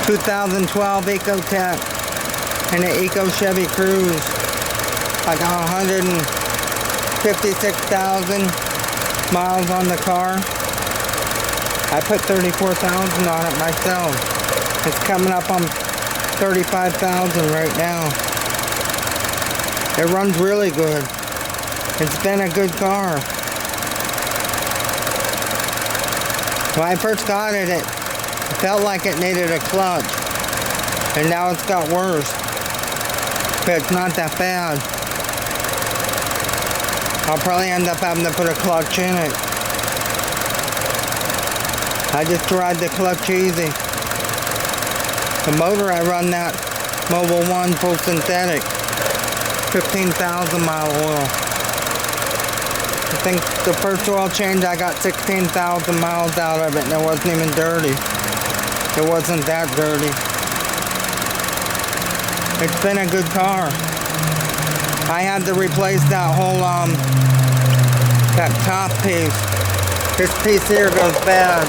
2012 EcoTec and an Eco Chevy Cruze. I got 156,000 miles on the car. I put 34,000 on it myself. It's coming up on 35,000 right now. It runs really good. It's been a good car. When I first got it, it felt like it needed a clutch. And now it's got worse. But it's not that bad. I'll probably end up having to put a clutch in it. I just ride the clutch easy. The motor, I run that Mobil 1 full synthetic. 15,000 mile oil. I think the first oil change I got 16,000 miles out of it and it wasn't even dirty. It wasn't that dirty. It's been a good car. I had to replace that whole, that top piece. This piece here goes bad.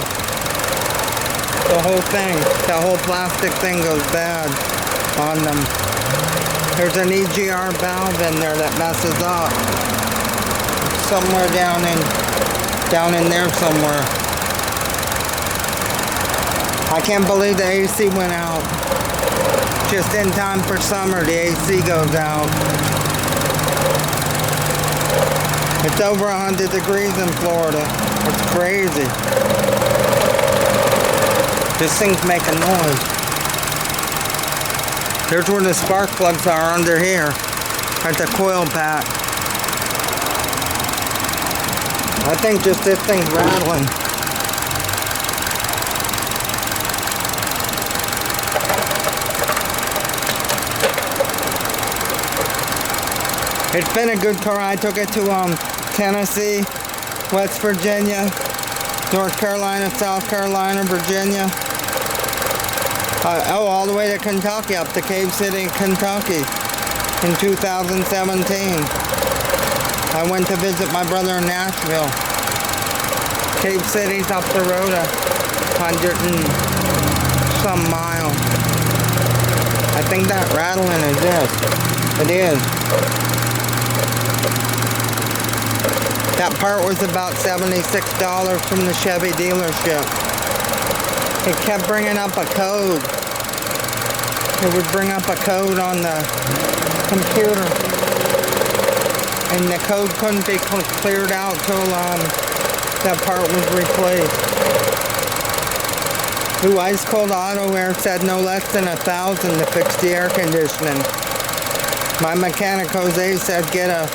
The whole thing, that whole plastic thing goes bad on them. There's an EGR valve in there that messes up. Somewhere down in there somewhere. I can't believe the AC went out. Just in time for summer, the AC goes out. It's over 100 degrees in Florida. It's crazy. This thing's making noise. Here's where the spark plugs are, under here. At the coil pack. I think just this thing's rattling. It's been a good car. I took it to Tennessee, West Virginia, North Carolina, South Carolina, Virginia. All the way to Kentucky, up to Cave City, Kentucky in 2017. I went to visit my brother in Nashville. Cave City's up the road 100 and some miles. I think that rattling is this. It is. That part was about $76 from the Chevy dealership. It kept bringing up a code. It would bring up a code on the computer. And the code couldn't be cleared out till that part was replaced. Ooh, Ice Cold Auto Air said no less than 1,000 to fix the air conditioning. My mechanic Jose said get a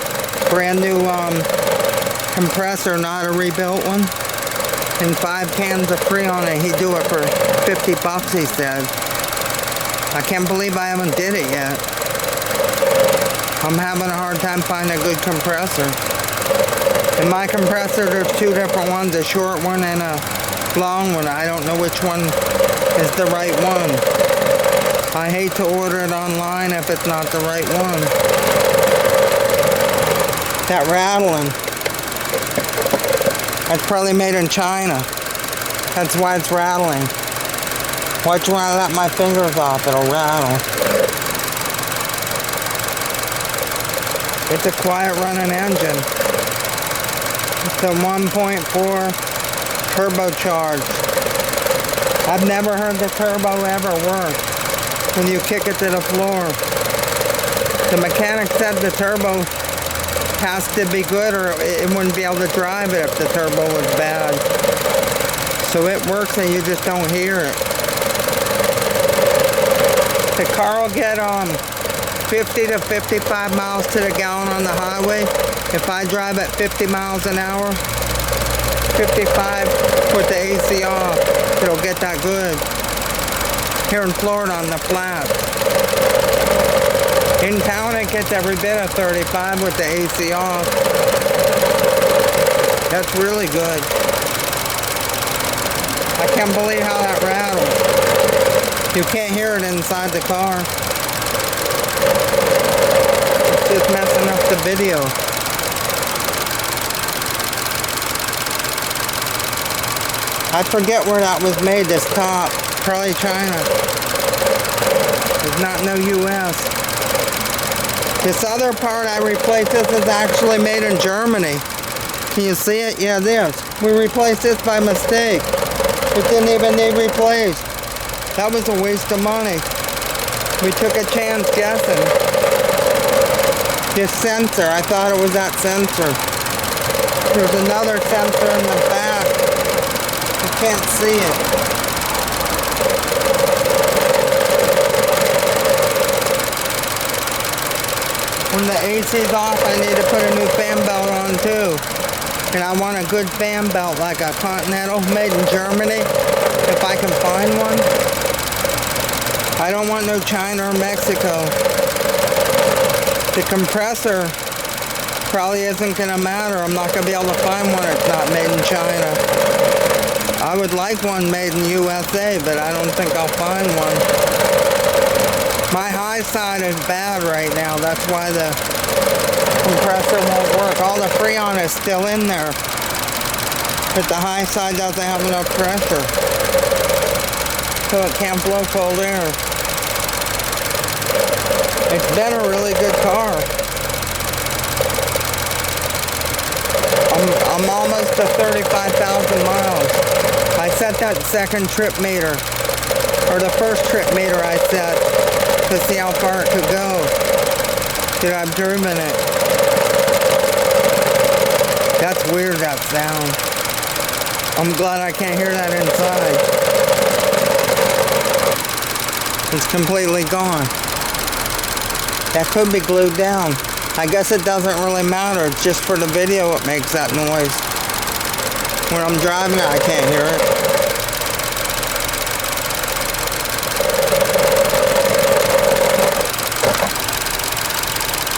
brand new compressor, not a rebuilt one. And 5 cans of Freon, and he'd do it for 50 bucks, he said. I can't believe I haven't did it yet. I'm having a hard time finding a good compressor. In my compressor, there's 2 different ones, a short one and a long one. I don't know which one is the right one. I hate to order it online if it's not the right one. That rattling. That's probably made in China. That's why it's rattling. Watch when I let my fingers off, it'll rattle. It's a quiet running engine. It's a 1.4 turbocharged. I've never heard the turbo ever work when you kick it to the floor. The mechanic said the turbo has to be good or it wouldn't be able to drive it if the turbo was bad. So it works and you just don't hear it. The car will get 50 to 55 miles to the gallon on the highway. If I drive at 50 miles an hour, 55, put the AC off, it'll get that good. Here in Florida on the flat. In town it gets every bit of 35 with the AC off. That's really good. I can't believe how that rattles. You can't hear it inside the car. It's just messing up the video. I forget where that was made, this top. Probably China. There's not no US. This other part I replaced, this is actually made in Germany. Can you see it? Yeah, this. We replaced this by mistake. It didn't even need replaced. That was a waste of money. We took a chance guessing. This sensor, I thought it was that sensor. There's another sensor in the back. You can't see it. When the AC's off, I need to put a new fan belt on too. And I want a good fan belt, like a Continental made in Germany, if I can find one. I don't want no China or Mexico. The compressor probably isn't going to matter. I'm not going to be able to find one that's not made in China. I would like one made in USA, but I don't think I'll find one. My high side is bad right now. That's why the compressor won't work. All the Freon is still in there, but the high side doesn't have enough pressure, so it can't blow cold air. It's been a really good car. I'm almost to 35,000 miles. I set that second trip meter, or the first trip meter I set, to see how far it could go. That I've driven it. That's weird, that sound. I'm glad I can't hear that inside. It's completely gone. That could be glued down. I guess it doesn't really matter. It's just for the video it makes that noise. When I'm driving it, I can't hear it.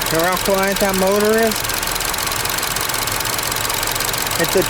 Hear how quiet that motor is? It's a